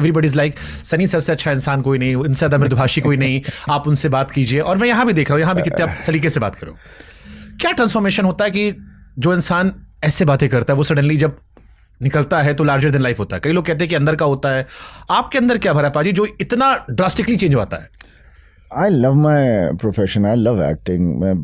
Everybody is like Sunny sir से अच्छा इंसान कोई नहीं, इनसे ज्यादा मृदुभाषी कोई नहीं, आप उनसे बात कीजिए। और मैं यहाँ भी देख रहा हूँ, यहाँ भी कितने आप सलीके से बात करो। क्या ट्रांसफॉर्मेशन होता है कि जो इंसान ऐसे बातें करता है वो सडनली जब निकलता है तो लार्जर देन लाइफ होता है? कई लोग कहते हैं कि अंदर का होता है, आपके अंदर क्या भरा है पाजी जो इतना ड्रास्टिकली चेंज होता है? I love my profession, I love acting. मैं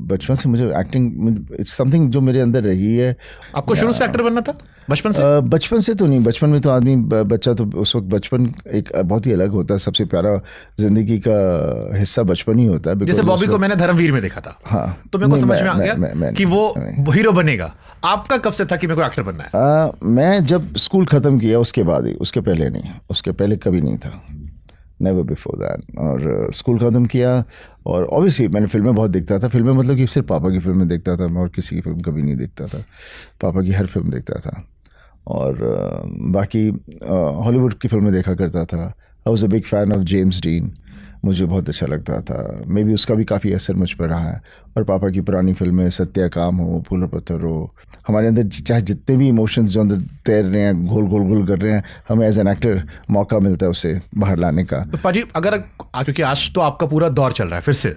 बचपन से, मुझे एक्टिंग इट्स समथिंग जो मेरे अंदर रही है। आपको शुरू से एक्टर बनना था बचपन से? बचपन से तो नहीं, बचपन में तो आदमी बच्चा तो उस वक्त बचपन एक बहुत ही अलग होता है, सबसे प्यारा जिंदगी का हिस्सा बचपन ही होता है। जैसे बॉबी को मैंने धर्मवीर में देखा था, हाँ, तो मेरे को समझ में आ गया कि वो हीरो बनेगा। आपका कब से था कि मेरे को एक्टर बनना है? मैं जब स्कूल ख़त्म किया उसके बाद ही, उसके पहले नहीं, उसके पहले कभी नहीं था, नेवर बिफोर दैट। और स्कूल ख़त्म किया और ऑब्वियसली मैंने फिल्में बहुत देखता था। फिल्में मतलब कि सिर्फ पापा की फिल्में देखता था मैं, और किसी की फिल्म कभी नहीं देखता था। पापा की हर फिल्म देखता था और बाकी हॉलीवुड की फिल्में देखा करता था। I was a big fan of James dean, मुझे बहुत अच्छा लगता था। मे बी उसका भी काफ़ी असर मुझ पर रहा है। और पापा की पुरानी फिल्में, सत्या काम हो, फूल और पत्थर हो, हमारे अंदर चाहे जितने भी इमोशंस जो अंदर तैर रहे हैं, घोल घोल घोल कर रहे हैं, हमें एज एन एक्टर मौका मिलता है उसे बाहर लाने का। तो पाजी अगर, क्योंकि आज तो आपका पूरा दौर चल रहा है, फिर से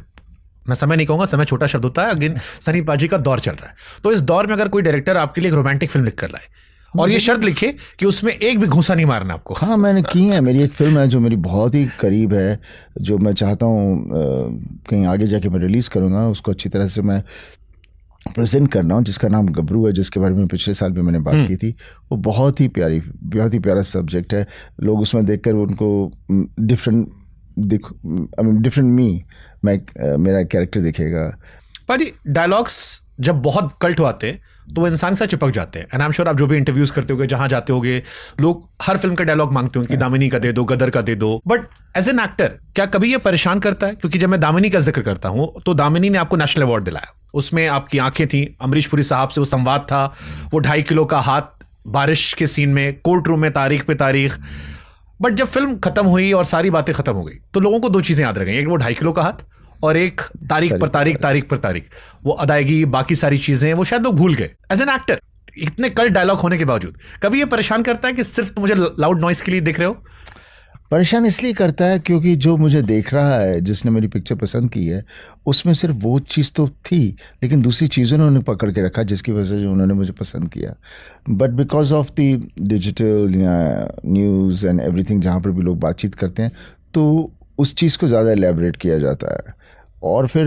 मैं समय नहीं कहूँगा, समय छोटा शब्द होता है, अगेन सनी पाजी का दौर चल रहा है। तो इस दौर में अगर कोई डायरेक्टर आपके लिए एक रोमांटिक फिल्म लिख कर लाए और ये शर्त लिखे कि उसमें एक भी घूंसा नहीं मारना आपको। हाँ, मैंने की है। मेरी एक फ़िल्म है जो मेरी बहुत ही करीब है, जो मैं चाहता हूँ कहीं आगे जाके मैं रिलीज़ करूँगा, उसको अच्छी तरह से मैं प्रेजेंट करना हूँ, जिसका नाम गबरू है, जिसके बारे में पिछले साल भी मैंने बात की थी। वो बहुत ही प्यारा सब्जेक्ट है। लोग उसमें देखकर उनको डिफरेंट मेरा कैरेक्टर दिखेगा। पाजी डायलॉग्स जब बहुत कल्ट आते हैं तो वो इंसान से चिपक जाते हैं। एंड आई एम श्योर आप जो भी इंटरव्यूज करते होगे, जहां जाते होगे, लोग हर फिल्म का डायलॉग मांगते होंगे कि दामिनी का दे दो, गदर का दे दो। बट एज एन एक्टर क्या कभी ये परेशान करता है? क्योंकि जब मैं दामिनी का जिक्र करता हूं तो दामिनी ने आपको नेशनल अवार्ड दिलाया, उसमें आपकी आंखें थी, अमरीश पुरी साहब से वो संवाद था, वो 2.5 किलो का हाथ बारिश के सीन में, कोर्ट रूम में तारीख पे तारीख। बट जब फिल्म खत्म हुई और सारी बातें खत्म हो गई तो लोगों को 2 चीजें याद रह गई, एक वो 2.5 किलो का हाथ और एक तारीख पर तारीख। वो अदायगी, बाकी सारी चीजें वो शायद लोग भूल गए। एज एन एक्टर इतने कल डायलॉग होने के बावजूद कभी ये परेशान करता है कि सिर्फ मुझे लाउड नॉइस के लिए देख रहे हो? परेशान इसलिए करता है क्योंकि जो मुझे देख रहा है, जिसने मेरी पिक्चर पसंद की है, उसमें सिर्फ वो चीज़ तो थी, लेकिन दूसरी चीज़ों ने उन्हें पकड़ के रखा जिसकी वजह से उन्होंने मुझे पसंद किया। But because of the digital या न्यूज़ एंड एवरीथिंग, जहाँ पर भी लोग बातचीत करते हैं, तो उस चीज़ को ज़्यादा एलैबोरेट किया जाता है और फिर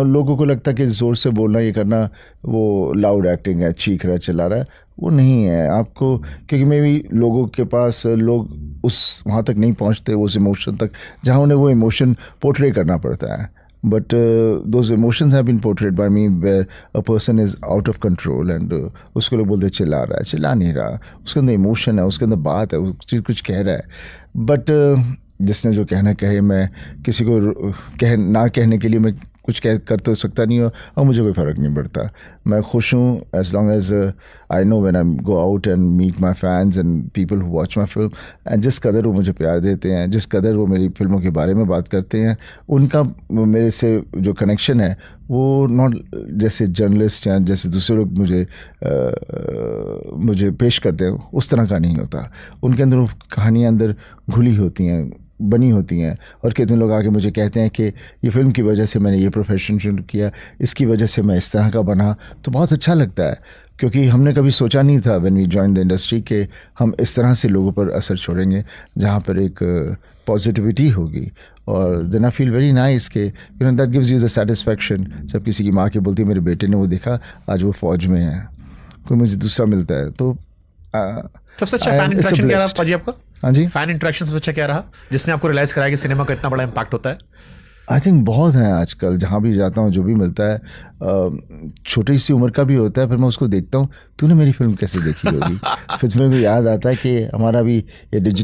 लोगों को लगता है कि ज़ोर से बोलना, ये करना, वो लाउड एक्टिंग है, चीख रहा है, चिल्ला रहा है। वो नहीं है आपको, क्योंकि मे बी लोगों के पास, लोग उस वहाँ तक नहीं पहुँचते, उस इमोशन तक जहाँ उन्हें वो इमोशन पोर्ट्रे करना पड़ता है। But those emotions have been portrayed by me where a person is out of control and उसको लोग बोलते चिल्ला रहा है, चिल्ला नहीं रहा, उसके अंदर इमोशन है, उसके अंदर बात है, वो कुछ कह रहा है। बट जिसने जो कहना कहे, मैं किसी को ना कहने के लिए मैं कुछ कर तो सकता नहीं हूँ और मुझे कोई फ़र्क नहीं पड़ता। मैं खुश हूँ as long as I know when I go out and meet my fans and people who watch my film, and जिस कदर वो मुझे प्यार देते हैं, जिस कदर वो मेरी फिल्मों के बारे में बात करते हैं, उनका मेरे से जो कनेक्शन है वो नॉट जैसे जर्नलिस्ट या जैसे दूसरे लोग मुझे पेश करते हैं उस तरह का नहीं होता। उनके अंदर वो कहानियाँ अंदर घुली होती हैं, बनी होती हैं। और कितने लोग आके मुझे कहते हैं कि ये फिल्म की वजह से मैंने ये प्रोफेशन शुरू किया, इसकी वजह से मैं इस तरह का बना, तो बहुत अच्छा लगता है। क्योंकि हमने कभी सोचा नहीं था when we join the industry कि हम इस तरह से लोगों पर असर छोड़ेंगे, जहाँ पर एक पॉजिटिविटी होगी। और then I feel very nice कि you know that gives you the satisfaction. जब किसी की माँ के बोलती है मेरे बेटे ने वो देखा, आज वो फ़ौज में है, कोई मुझे दूसरा मिलता है, तो सबसे अच्छा फैन इंटरेक्शन क्या रहा पाजी आपका? हाँ जी, फैन इंटरेक्शन सबसे अच्छा क्या रहा जिसने आपको रियलाइज कराया कि सिनेमा का इतना बड़ा इम्पैक्ट होता है? आई थिंक बहुत हैं आजकल, जहाँ भी जाता हूँ, जो भी मिलता है, छोटी सी उम्र का भी होता है, फिर मैं उसको देखता हूँ, तूने मेरी फिल्म कैसे देखी होगी? फिर मेरे को याद आता है कि हमारा भी ये डिजिटल